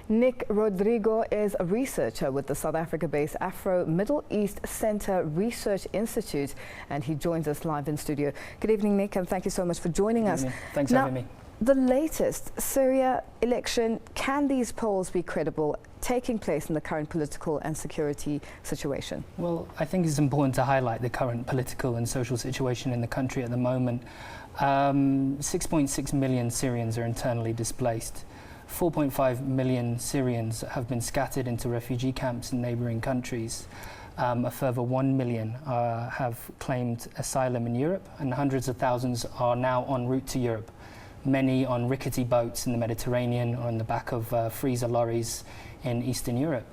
Nick Rodrigo is a researcher with the South Africa-based Afro-Middle East Center Research Institute, and he joins us live in studio. Good evening, Nick, and thank you so much for joining us. Thanks for having me. The latest Syria election, can these polls be credible, taking place in the current political and security situation? Well, I think it's important to highlight the current political and social situation in the country at the moment. 6.6 million Syrians are internally displaced. 4.5 million Syrians have been scattered into refugee camps in neighbouring countries. A further 1 million have claimed asylum in Europe, and hundreds of thousands are now en route to Europe. Many on rickety boats in the Mediterranean or in the back of freezer lorries in Eastern Europe.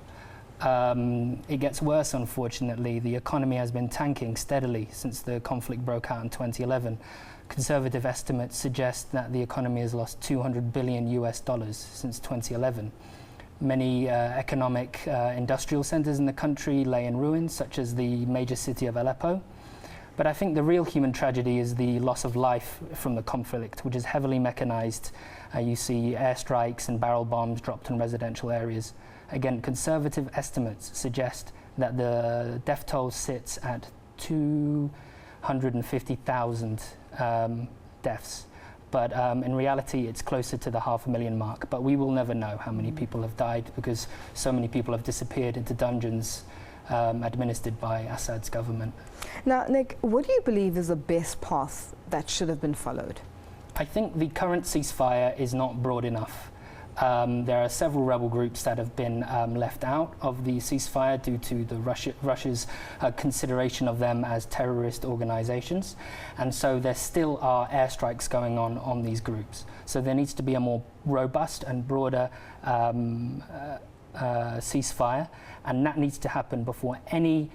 It gets worse, unfortunately. The economy has been tanking steadily since the conflict broke out in 2011. Conservative estimates suggest that the economy has lost $200 billion since 2011. Many economic industrial centres in the country lay in ruins, such as the major city of Aleppo. But I think the real human tragedy is the loss of life from the conflict, which is heavily mechanised. You see airstrikes and barrel bombs dropped in residential areas. Again, conservative estimates suggest that the death toll sits at 250,000 deaths. But in reality, it's closer to the 500,000 mark. But we will never know how many people have died, because so many people have disappeared into dungeons administered by Assad's government. Now, Nick, what do you believe is the best path that should have been followed? I think the current ceasefire is not broad enough. There are several rebel groups that have been left out of the ceasefire due to Russia's consideration of them as terrorist organizations. And so there still are airstrikes going on these groups. So there needs to be a more robust and broader ceasefire, and that needs to happen before any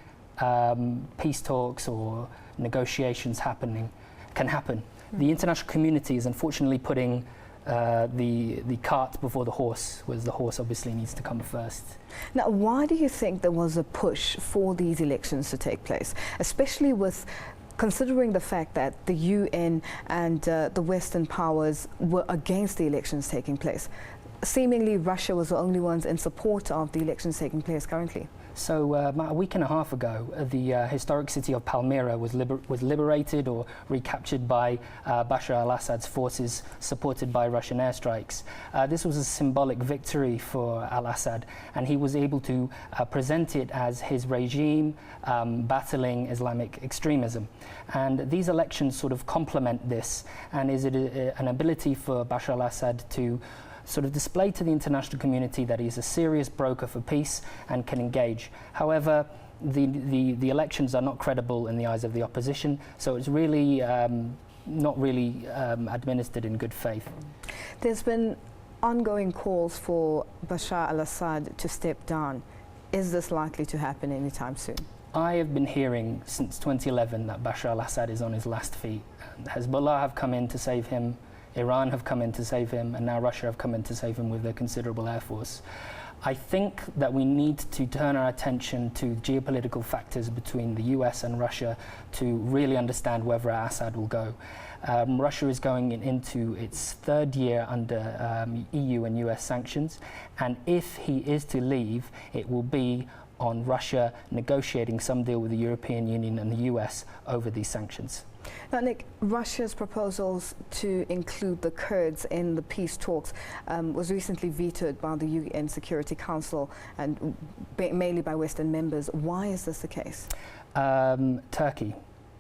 peace talks or negotiations can happen. The international community is unfortunately putting the cart before the horse, whereas the horse obviously needs to come first. Now, why do you think there was a push for these elections to take place, especially considering the fact that the UN and the Western powers were against the elections taking place? Seemingly, Russia was the only ones in support of the elections taking place currently. So about a week and a half ago, the historic city of Palmyra was liberated or recaptured by Bashar al-Assad's forces, supported by Russian airstrikes. This was a symbolic victory for al-Assad, and he was able to present it as his regime battling Islamic extremism. And these elections sort of complement this, and is it an ability for Bashar al-Assad to sort of display to the international community that he's a serious broker for peace and can engage. However, the elections are not credible in the eyes of the opposition, so it's really not really administered in good faith. There's been ongoing calls for Bashar al-Assad to step down. Is this likely to happen anytime soon? I have been hearing since 2011 that Bashar al-Assad is on his last feet. Hezbollah have come in to save him, Iran have come in to save him, and now Russia have come in to save him with their considerable air force. I think that we need to turn our attention to geopolitical factors between the US and Russia to really understand whether Assad will go. Russia is going into its third year under EU and US sanctions, and if he is to leave, it will be on Russia negotiating some deal with the European Union and the US over these sanctions. Now, Nick, Russia's proposals to include the Kurds in the peace talks was recently vetoed by the UN Security Council and mainly by Western members. Why is this the case? Turkey,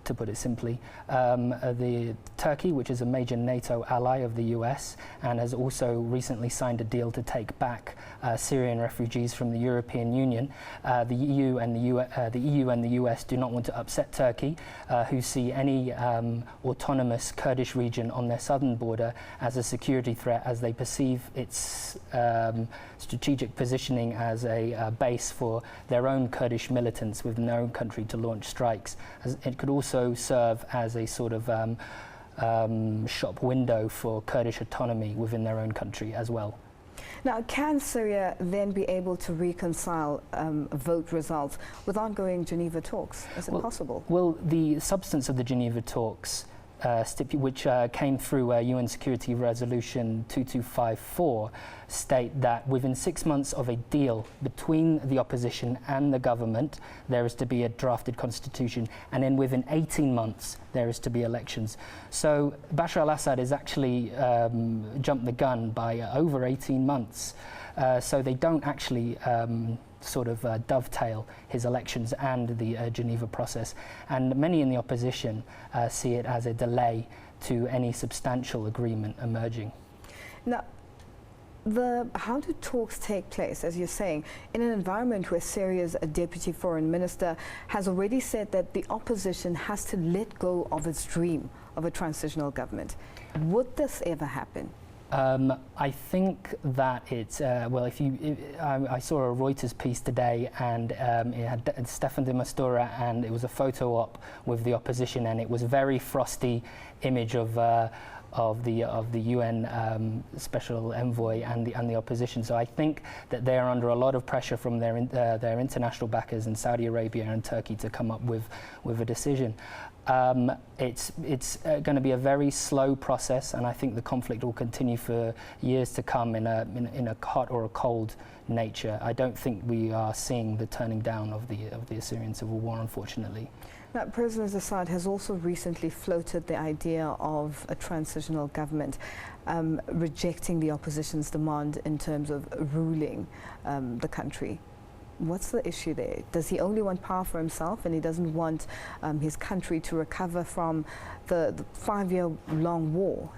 to put it simply. The Turkey, which is a major NATO ally of the US and has also recently signed a deal to take back Syrian refugees from the European Union. The EU and the US do not want to upset Turkey, who see any autonomous Kurdish region on their southern border as a security threat, as they perceive its strategic positioning as a base for their own Kurdish militants within their own country to launch strikes. It could also serve as a sort of shop window for Kurdish autonomy within their own country as well. Now, can Syria then be able to reconcile vote results with ongoing Geneva talks? Is it possible? Well, the substance of the Geneva talks which came through UN Security Resolution 2254, state that within 6 months of a deal between the opposition and the government, there is to be a drafted constitution, and then within 18 months, there is to be elections. So Bashar al-Assad has actually jumped the gun by over 18 months. So they don't actually dovetail his elections and the Geneva process. And many in the opposition see it as a delay to any substantial agreement emerging. Now, how do talks take place, as you're saying, in an environment where Syria's deputy foreign minister has already said that the opposition has to let go of its dream of a transitional government? Would this ever happen? I think that it's, I saw a Reuters piece today, and it had Stefan de Mistura, and it was a photo op with the opposition, and it was a very frosty image of the UN special envoy and the opposition. So I think that they are under a lot of pressure from their international backers in Saudi Arabia and Turkey to come up with a decision. It's going to be a very slow process, and I think the conflict will continue for years to come in a hot or a cold nature. I don't think we are seeing the turning down of the Assyrian civil war, unfortunately. Now, President Assad has also recently floated the idea of a transitional government, rejecting the opposition's demand in terms of ruling the country. What's the issue there? Does he only want power for himself, and he doesn't want his country to recover from the 5-year-long war?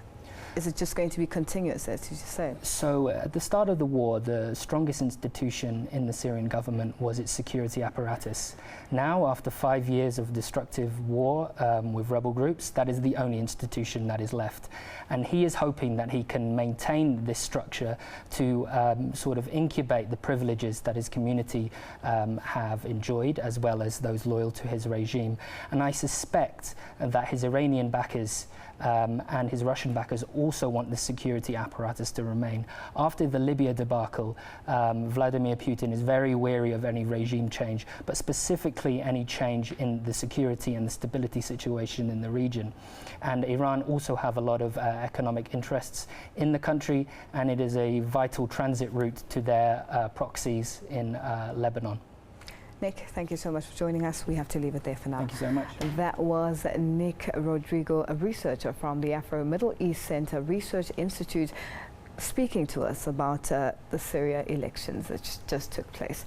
Is it just going to be continuous, as you say? So at the start of the war, the strongest institution in the Syrian government was its security apparatus. Now, after 5 years of destructive war with rebel groups, that is the only institution that is left. And he is hoping that he can maintain this structure to sort of incubate the privileges that his community have enjoyed, as well as those loyal to his regime. And I suspect that his Iranian backers and his Russian backers also want the security apparatus to remain. After the Libya debacle, Vladimir Putin is very wary of any regime change, but specifically any change in the security and the stability situation in the region. And Iran also have a lot of economic interests in the country, and it is a vital transit route to their proxies in Lebanon. Nick, thank you so much for joining us. We have to leave it there for now. Thank you so much. That was Nick Rodrigo, a researcher from the Afro-Middle East Center Research Institute, speaking to us about the Syria elections that just took place.